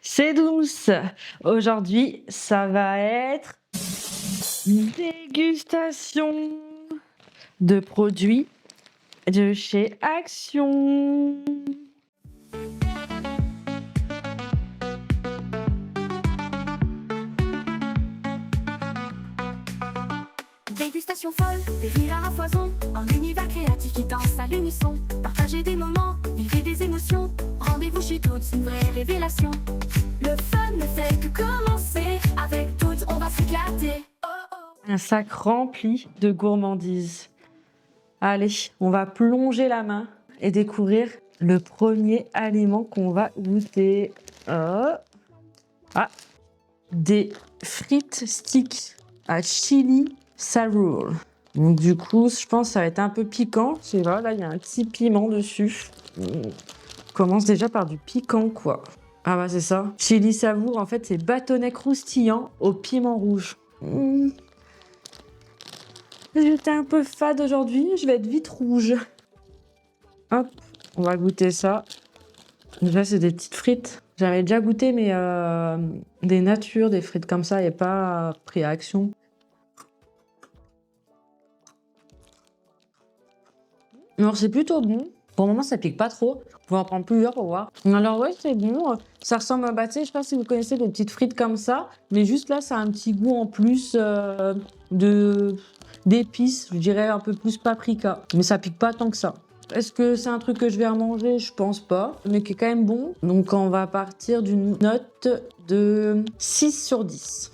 c'est douce. Aujourd'hui, ça va être une dégustation de produits de chez Action. Dégustation folle, des rires à foison, un univers créatif qui danse à l'unisson. Partagez des moments, vivez des émotions. Rendez-vous chez Toutes, une vraie révélation. Le fun ne fait que commencer. Avec Toutes, on va s'éclater. Oh, oh. Un sac rempli de gourmandises. Allez, on va plonger la main et découvrir le premier aliment qu'on va goûter. Des frites sticks à chili Sarroul. Donc du coup, je pense que ça va être un peu piquant. Je sais pas, là, il y a un petit piment dessus. On commence déjà par du piquant, quoi. Ah bah c'est ça. Chili savour, en fait, c'est bâtonnet croustillant au piment rouge. J'étais un peu fade aujourd'hui, je vais être vite rouge. Hop, on va goûter ça. Déjà, c'est des petites frites. J'avais déjà goûté, mais des natures, des frites comme ça, et pas pris à Action. Alors, c'est plutôt bon. Pour le moment, ça pique pas trop. On va en prendre plusieurs pour voir. Alors, ouais, c'est bon. Ça ressemble à, je sais pas si vous connaissez des petites frites comme ça, mais juste là, ça a un petit goût en plus d'épices. Je dirais un peu plus paprika. Mais ça pique pas tant que ça. Est-ce que c'est un truc que je vais manger? Je pense pas, mais qui est quand même bon. Donc, on va partir d'une note de 6 sur 10.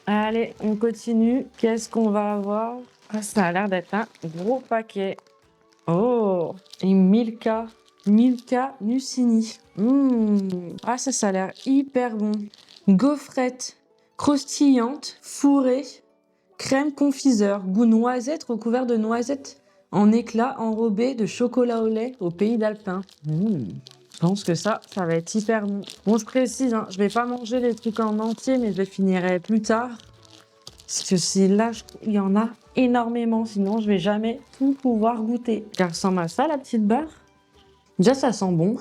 Allez, on continue. Qu'est-ce qu'on va avoir? Ah, ça a l'air d'être un gros paquet. Oh, et Milka Nucini. Ah, ça a l'air hyper bon. Gaufrette croustillante, fourrée, crème confiseur, goût noisette recouvert de noisettes en éclats enrobé de chocolat au lait au pays d'Alpin. Je pense que ça va être hyper bon. Bon, je précise, hein, je vais pas manger les trucs en entier, mais je les finirai plus tard. Parce que si là, il y en a énormément, sinon je vais jamais tout pouvoir goûter. Ça ressemble à ça, la petite barre. Déjà, ça sent bon.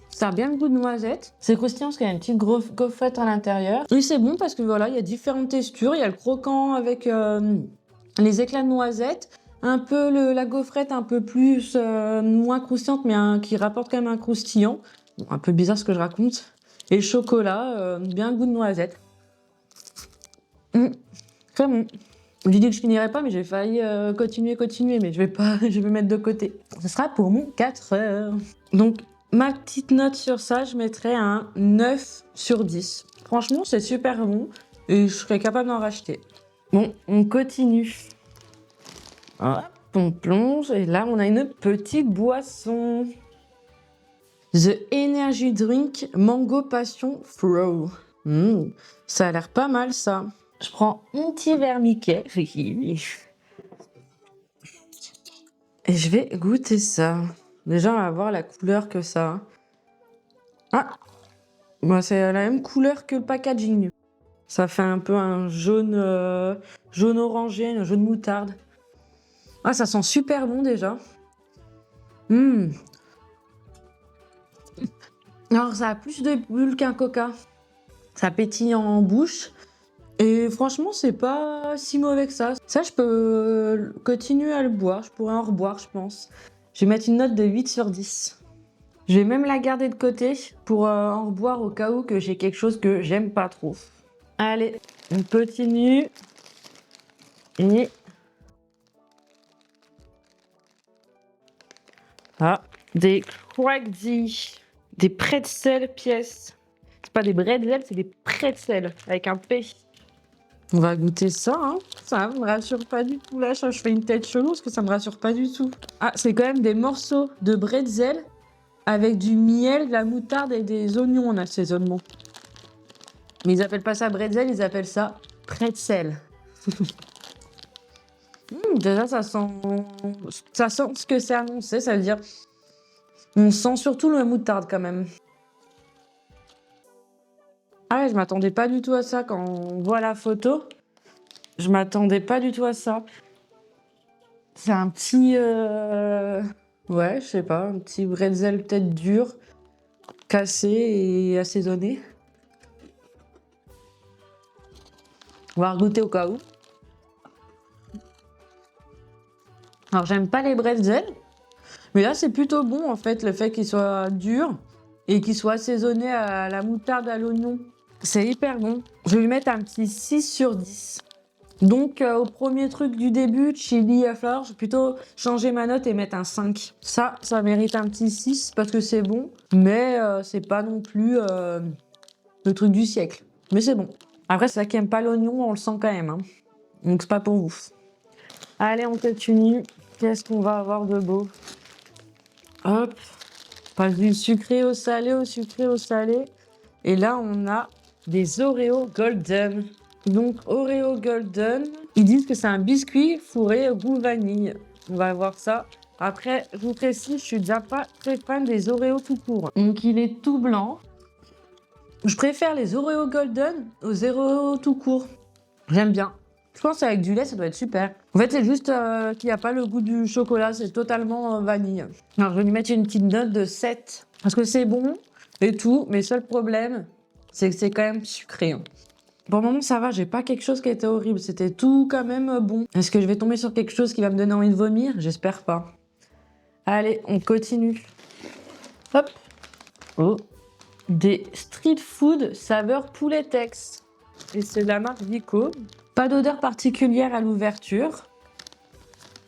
Ça a bien le goût de noisette. C'est croustillant parce qu'il y a une petite gaufrette à l'intérieur. Oui, c'est bon parce que voilà, il y a différentes textures. Il y a le croquant avec les éclats de noisette. Un peu la gaufrette un peu plus moins croustillante, mais qui rapporte quand même un croustillant. Bon, un peu bizarre ce que je raconte. Et le chocolat, bien le goût de noisette. Très bon. Je dis que je finirai pas, mais j'ai failli continuer, mais je vais pas, je vais mettre de côté. Ce sera pour mon 4 heures. Donc, ma petite note sur ça, je mettrai un 9 sur 10. Franchement, c'est super bon et je serais capable d'en racheter. Bon, on continue. Hop, on plonge et là, on a une petite boisson. The Energy Drink Mango Passion Throw. Ça a l'air pas mal, ça. Je prends un petit verre Mickey. Et je vais goûter ça. Déjà, on va voir la couleur que ça a. Ah, bah, c'est la même couleur que le packaging. Ça fait un peu un jaune, jaune orangé, un jaune moutarde. Ah, ça sent super bon déjà. Alors, ça a plus de bulles qu'un coca. Ça pétille en bouche. Et franchement, c'est pas si mauvais que ça. Ça, je peux continuer à le boire. Je pourrais en reboire, je pense. Je vais mettre une note de 8 sur 10. Je vais même la garder de côté pour en reboire au cas où que j'ai quelque chose que j'aime pas trop. Allez, on continue. Et... ah, des crazy. Des pretzels pièces. C'est pas des bretzels, c'est des pretzels avec un P. On va goûter ça, hein. Ça me rassure pas du tout. Là, je fais une tête chelou parce que ça me rassure pas du tout. Ah, c'est quand même des morceaux de bretzel avec du miel, de la moutarde et des oignons en assaisonnement. Mais ils appellent pas ça bretzel, ils appellent ça pretzel. Déjà, ça sent ce que c'est annoncé, ça veut dire... on sent surtout la moutarde quand même. Ah ouais, je m'attendais pas du tout à ça quand on voit la photo. Je m'attendais pas du tout à ça. C'est un petit Ouais, je sais pas, un petit bretzel peut-être dur, cassé et assaisonné. On va goûter au cas où. Alors, j'aime pas les bretzels, mais là, c'est plutôt bon, en fait, le fait qu'il soit dur et qu'il soit assaisonné à la moutarde, à l'oignon. C'est hyper bon. Je vais lui mettre un petit 6 sur 10. Donc, au premier truc du début, chili à fleur, je vais plutôt changer ma note et mettre un 5. Ça mérite un petit 6 parce que c'est bon, mais c'est pas non plus le truc du siècle. Mais c'est bon. Après, c'est ça qui aime pas l'oignon, on le sent quand même, hein. Donc, c'est pas pour vous. Allez, on continue. Qu'est-ce qu'on va avoir de beau? Hop. Passe du sucré au salé, au sucré au salé. Et là, on a des Oreo Golden. Donc, Oreo Golden, ils disent que c'est un biscuit fourré au goût vanille. On va voir ça. Après, je vous précise, je suis déjà pas très fan des Oreos tout court. Donc, il est tout blanc. Je préfère les Oreo Golden aux Oreos tout court. J'aime bien. Je pense qu'avec du lait, ça doit être super. En fait, c'est juste qu'il n'y a pas le goût du chocolat. C'est totalement vanille. Alors, je vais lui mettre une petite note de 7. Parce que c'est bon et tout. Mais seul problème, c'est que c'est quand même sucré, hein. Pour le moment, ça va. J'ai pas quelque chose qui a été horrible. C'était tout quand même bon. Est-ce que je vais tomber sur quelque chose qui va me donner envie de vomir? J'espère pas. Allez, on continue. Hop. Oh. Des street food saveur poulet Tex. Et c'est de la marque Vico. Pas d'odeur particulière à l'ouverture.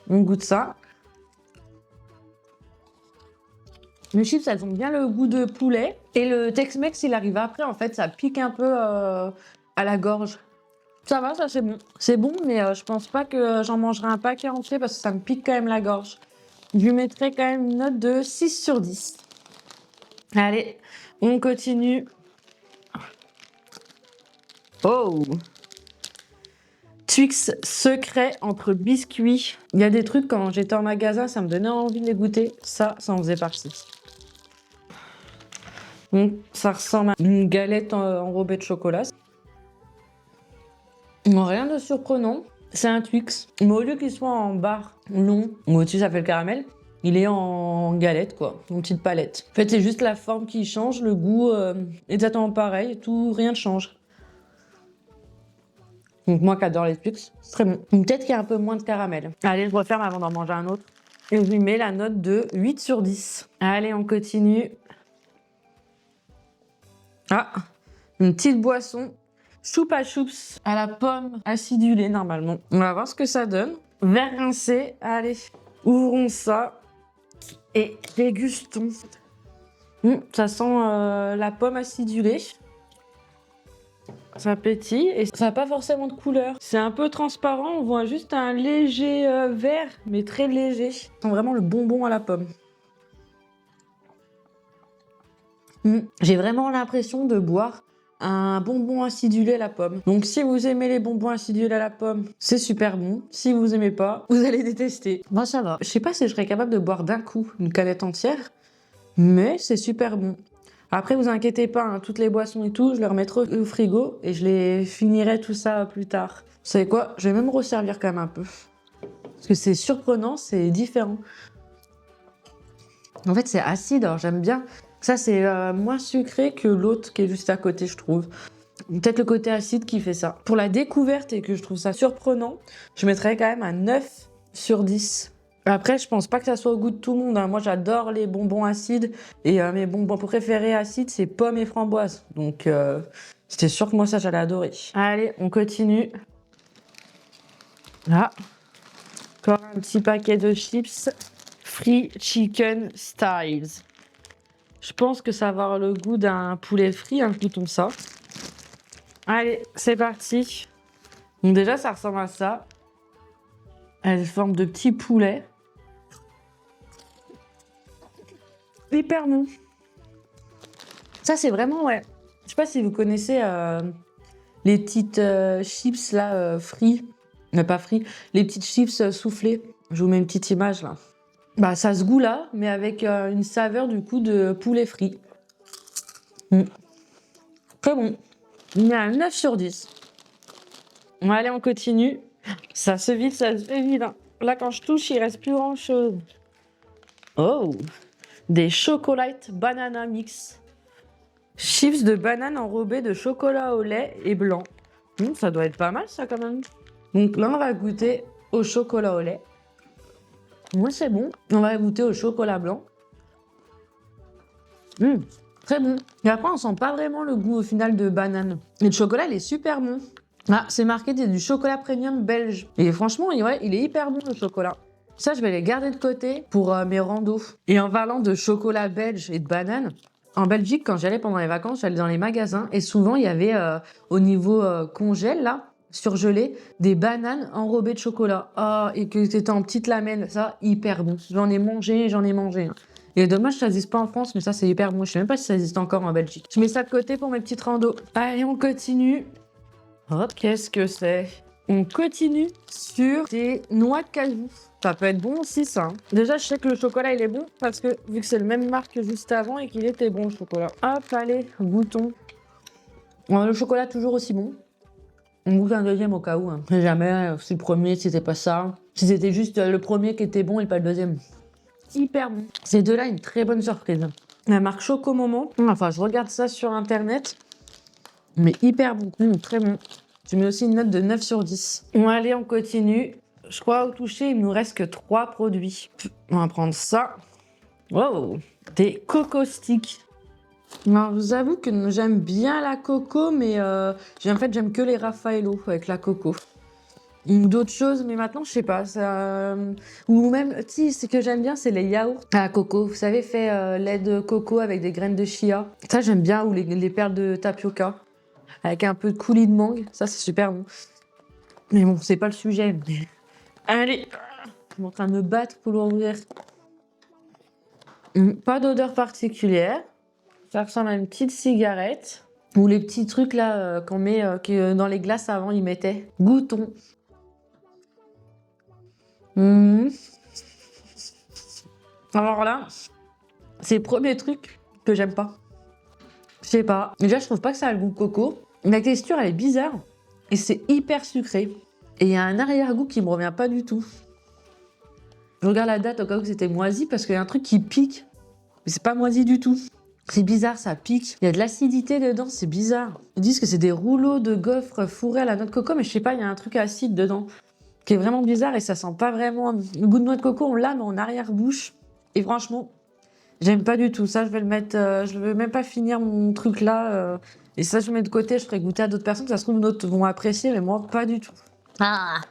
On goûte ça. Les chips, elles ont bien le goût de poulet. Et le Tex-Mex, il arrive après. En fait, ça pique un peu à la gorge. Ça va, ça c'est bon. C'est bon, mais je pense pas que j'en mangerai un paquet entier parce que ça me pique quand même la gorge. Je lui mettrai quand même une note de 6 sur 10. Allez, on continue. Oh! Twix secret entre biscuits. Il y a des trucs, quand j'étais en magasin, ça me donnait envie de les goûter. Ça en faisait partie. Donc, ça ressemble à une galette enrobée de chocolat. Rien de surprenant. C'est un Twix. Mais au lieu qu'il soit en barre long, ou au-dessus ça fait le caramel, il est en galette, quoi. Une petite palette. En fait, c'est juste la forme qui change, le goût exactement pareil. Tout, rien ne change. Donc moi qui adore les Twix, c'est très bon. Peut-être qu'il y a un peu moins de caramel. Allez, je referme avant d'en manger un autre. Et je lui mets la note de 8 sur 10. Allez, on continue. Ah, une petite boisson. Choupa Choups à la pomme acidulée normalement. On va voir ce que ça donne. Verre rincé. Allez, ouvrons ça et dégustons. Ça sent la pomme acidulée. Ça pétille et ça n'a pas forcément de couleur. C'est un peu transparent, on voit juste un léger vert, mais très léger. Ça sent vraiment le bonbon à la pomme. J'ai vraiment l'impression de boire un bonbon acidulé à la pomme. Donc si vous aimez les bonbons acidulés à la pomme, c'est super bon. Si vous aimez pas, vous allez détester. Moi ça va. Je sais pas si je serais capable de boire d'un coup une canette entière, mais c'est super bon. Après, vous inquiétez pas, hein, toutes les boissons et tout, je les remettrai au frigo et je les finirai tout ça plus tard. Vous savez quoi? Je vais même resservir quand même un peu. Parce que c'est surprenant, c'est différent. En fait, c'est acide, alors j'aime bien. Ça, c'est moins sucré que l'autre qui est juste à côté, je trouve. Peut-être le côté acide qui fait ça. Pour la découverte et que je trouve ça surprenant, je mettrais quand même un 9 sur 10. Après, je pense pas que ça soit au goût de tout le monde, hein. Moi, j'adore les bonbons acides. Et mes bonbons préférés acides, c'est pommes et framboises. Donc, c'était sûr que moi, ça, j'allais adorer. Allez, on continue. Là. Encore un petit paquet de chips. Free Chicken Styles. Je pense que ça va avoir le goût d'un poulet frit, hein, goûtons ça. Allez, c'est parti. Donc déjà, ça ressemble à ça. Elle forme de petits poulets. Hyper bon. Ça, c'est vraiment, ouais. Je sais pas si vous connaissez les petites chips là, frites. Pas frites. Les petites chips soufflées. Je vous mets une petite image là. Bah, ça se goût là, mais avec une saveur du coup de poulet frit. Très bon. Il y a un 9 sur 10. Bon, allez, on continue. Ça se vide, ça se fait vide, hein. Là, quand je touche, il reste plus grand chose. Oh, des chocolates banana mix. Chips de banane enrobés de chocolat au lait et blanc. Ça doit être pas mal ça quand même. Donc là on va goûter au chocolat au lait. Moi c'est bon. On va goûter au chocolat blanc. Très bon. Et après on sent pas vraiment le goût au final de banane. Et le chocolat il est super bon. Ah, c'est marqué du chocolat premium belge. Et franchement, ouais, il est hyper bon le chocolat. Ça, je vais les garder de côté pour mes randos. Et en parlant de chocolat belge et de banane, en Belgique, quand j'allais pendant les vacances, j'allais dans les magasins et souvent, il y avait au niveau congèle, là, surgelé, des bananes enrobées de chocolat. Ah, et que c'était en petites lamelles. Ça, hyper bon. J'en ai mangé. Hein. Et dommage que ça n'existe pas en France, mais ça, c'est hyper bon. Je sais même pas si ça existe encore en Belgique. Je mets ça de côté pour mes petites randos. Allez, on continue. Hop, qu'est-ce que c'est? On continue sur des noix de cajou. Ça peut être bon aussi, ça. Déjà, je sais que le chocolat, il est bon parce que vu que c'est le même marque que juste avant et qu'il était bon, le chocolat. Hop, allez, goûtons. Le chocolat, toujours aussi bon. On goûte un deuxième au cas où. Hein. Jamais, si le premier, c'était pas ça. Si c'était juste le premier qui était bon et pas le deuxième. Hyper bon. Ces deux-là, une très bonne surprise. La marque Choco Moment. Enfin, je regarde ça sur Internet. Mais hyper bon, très bon. Je mets aussi une note de 9 sur 10. Allez, on continue. Je crois au toucher, il ne nous reste que 3 produits. On va prendre ça. Wow, des coco sticks. Alors, je vous avoue que j'aime bien la coco, mais en fait, j'aime que les Raffaello avec la coco. D'autres choses, mais maintenant, je sais pas. Ça... Ou même, si, ce que j'aime bien, c'est les yaourts à la coco. Vous savez, fait lait de coco avec des graines de chia. Ça, j'aime bien. Ou les perles de tapioca. Avec un peu de coulis de mangue, ça c'est super bon. Mais bon, c'est pas le sujet. Allez, je suis en train de me battre pour l'ouvrir. Pas d'odeur particulière. Ça ressemble à une petite cigarette. Ou les petits trucs là qu'on met que dans les glaces avant, ils mettaient. Goûtons. Alors là, c'est le premier truc que j'aime pas. Je sais pas. Déjà, je trouve pas que ça a le goût coco. La texture, elle est bizarre. Et c'est hyper sucré. Et il y a un arrière-goût qui me revient pas du tout. Je regarde la date au cas où c'était moisi parce qu'il y a un truc qui pique. Mais c'est pas moisi du tout. C'est bizarre, ça pique. Il y a de l'acidité dedans, c'est bizarre. Ils disent que c'est des rouleaux de gaufres fourrés à la noix de coco, mais je sais pas, il y a un truc acide dedans. Qui est vraiment bizarre et ça sent pas vraiment... Le goût de noix de coco, on l'a, mais en arrière-bouche. Et franchement, j'aime pas du tout. Ça, je vais le mettre... je vais même pas finir mon truc là... Et ça, je mets de côté, je ferai goûter à d'autres personnes. Ça se trouve, d'autres vont apprécier, mais moi, pas du tout. Ah.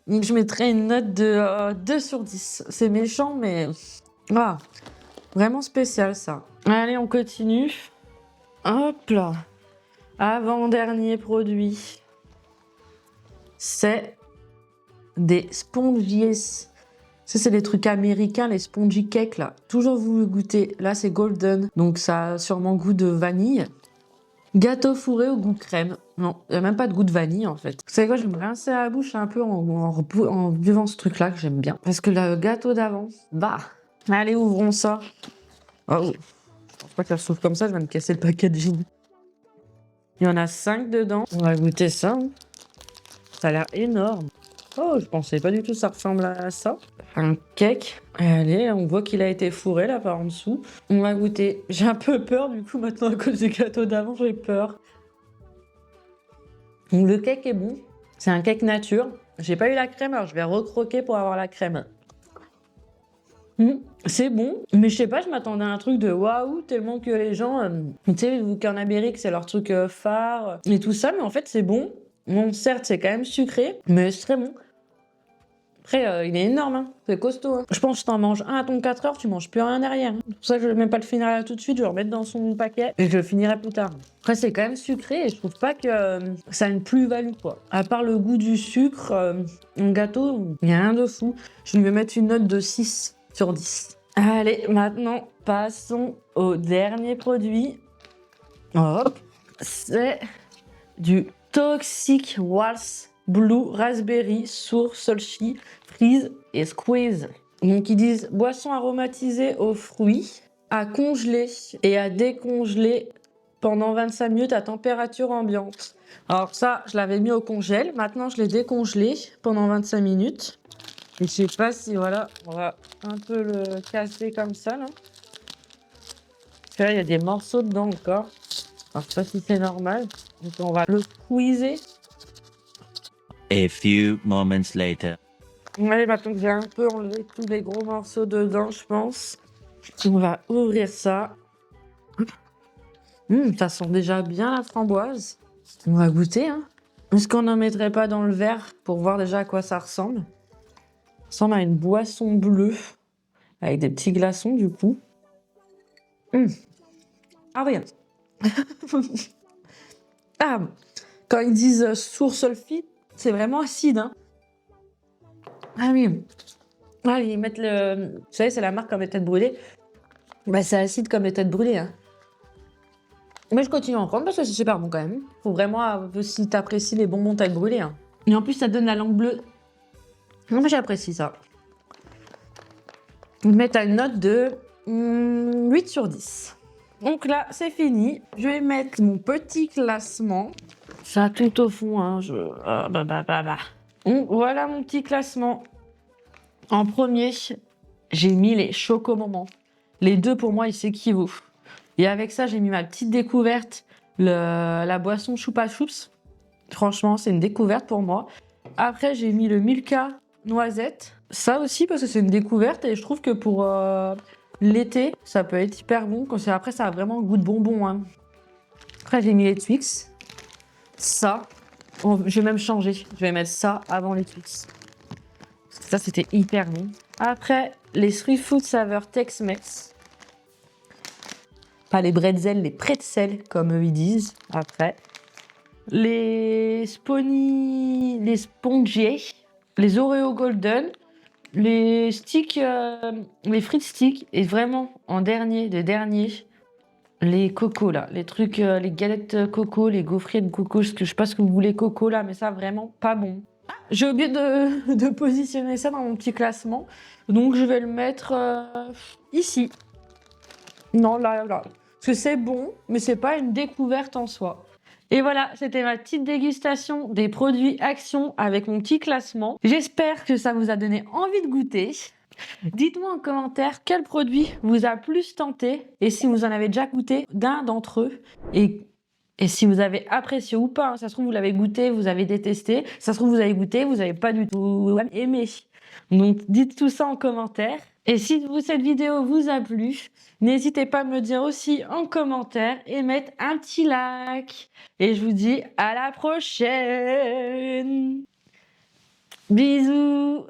Donc, je mettrai une note de 2 sur 10. C'est méchant, mais... Ah, vraiment spécial, ça. Allez, on continue. Hop là. Avant-dernier produit. C'est des spongies. Ça, c'est les trucs américains, les spongy cakes, là. Toujours voulu goûter. Là, c'est golden. Donc, ça a sûrement goût de vanille. Gâteau fourré au goût crème. Non, il n'y a même pas de goût de vanille en fait. Vous savez quoi, je vais me rincer la bouche un peu en buvant ce truc-là que j'aime bien. Parce que le gâteau d'avant, bah, allez, ouvrons ça. Oh, je pense pas que ça s'ouvre comme ça, je vais me casser le packaging. Il y en a 5 dedans. On va goûter ça. Ça a l'air énorme. Oh, je pensais pas du tout que ça ressemble à ça. Un cake. Allez, on voit qu'il a été fourré là par en dessous. On va goûter. J'ai un peu peur du coup maintenant à cause du gâteau d'avant, j'ai peur. Donc, le cake est bon. C'est un cake nature. J'ai pas eu la crème, alors je vais recroquer pour avoir la crème. C'est bon, mais je sais pas, je m'attendais à un truc de waouh, tellement que les gens, tu sais, vu qu'en Amérique c'est leur truc phare et tout ça, mais en fait c'est bon. Bon, certes, c'est quand même sucré, mais c'est très bon. Après, il est énorme, hein. C'est costaud. Hein. Je pense que t'en manges un à ton 4 heures, tu manges plus rien derrière. Hein. C'est pour ça que je vais même pas le finir là tout de suite, je vais le remettre dans son paquet et je le finirai plus tard. Après, c'est quand même sucré et je trouve pas que ça a une plus-value, quoi. À part le goût du sucre, un gâteau, il n'y a rien de fou. Je lui vais mettre une note de 6 sur 10. Allez, maintenant, passons au dernier produit. Hop, c'est du Toxic Waltz Blue Raspberry Sour Solchi Freeze et Squeeze. Donc ils disent boisson aromatisée aux fruits, à congeler et à décongeler pendant 25 minutes à température ambiante. Alors ça, je l'avais mis au congèle. Maintenant, je l'ai décongelé pendant 25 minutes. Et je sais pas si, voilà, on va un peu le casser comme ça, là. Parce que là, il y a des morceaux dedans encore. Alors, je sais pas si c'est normal. Donc, on va le squeezer. A few moments later. Allez, maintenant que j'ai un peu enlevé tous les gros morceaux dedans, je pense. On va ouvrir ça. Ça sent déjà bien la framboise. On va goûter, hein. Est-ce qu'on n'en mettrait pas dans le verre pour voir déjà à quoi ça ressemble? Ça ressemble à une boisson bleue avec des petits glaçons, du coup. Ah oui. Ah, quand ils disent source sulfite, c'est vraiment acide, hein. Ah oui. Ah, ils mettent le... Vous savez, c'est la marque comme les têtes brûlées. Bah, c'est acide comme les têtes brûlées, hein. Mais je continue à en prendre parce que c'est super bon quand même. Faut vraiment, si t'apprécies les bonbons têtes brûlées, hein. Et en plus, ça donne la langue bleue. Moi, j'apprécie ça. Je vais mettre une note de 8 sur 10. Donc là, c'est fini. Je vais mettre mon petit classement. Ça tout au fond, hein. Donc, voilà mon petit classement. En premier, j'ai mis les chocomoments. Les deux, pour moi, ils s'équivaut. Et avec ça, j'ai mis ma petite découverte, la boisson Choupa Choups. Franchement, c'est une découverte pour moi. Après, j'ai mis le Milka noisette. Ça aussi, parce que c'est une découverte. Et je trouve que pour l'été, ça peut être hyper bon. Après, ça a vraiment le goût de bonbon, hein. Après, j'ai mis les Twix. Ça, je vais même changer. Je vais mettre ça avant les Twix. Parce que ça, c'était hyper bon. Après, les Street Food saveur Tex-Mex. Pas les bretzels, les pretzels, comme eux ils disent. Après, les Spony, les Spongier, les Oreo Golden, les sticks, les frites sticks. Et vraiment, en dernier, des derniers, les cocos là. Les trucs, les galettes coco, les gaufriers de coco. Je sais pas ce que vous voulez coco là, mais ça, vraiment pas bon. J'ai oublié de positionner ça dans mon petit classement. Donc, je vais le mettre ici. Non, là. Parce que c'est bon, mais c'est pas une découverte en soi. Et voilà, c'était ma petite dégustation des produits Action avec mon petit classement. J'espère que ça vous a donné envie de goûter. Dites-moi en commentaire quel produit vous a plus tenté et si vous en avez déjà goûté d'un d'entre eux. Et si vous avez apprécié ou pas, hein. Ça se trouve, vous l'avez goûté, vous avez détesté. Ça se trouve, vous avez goûté, vous n'avez pas du tout aimé. Donc, dites tout ça en commentaire. Et si cette vidéo vous a plu, n'hésitez pas à me le dire aussi en commentaire et mettre un petit like. Et je vous dis à la prochaine. Bisous.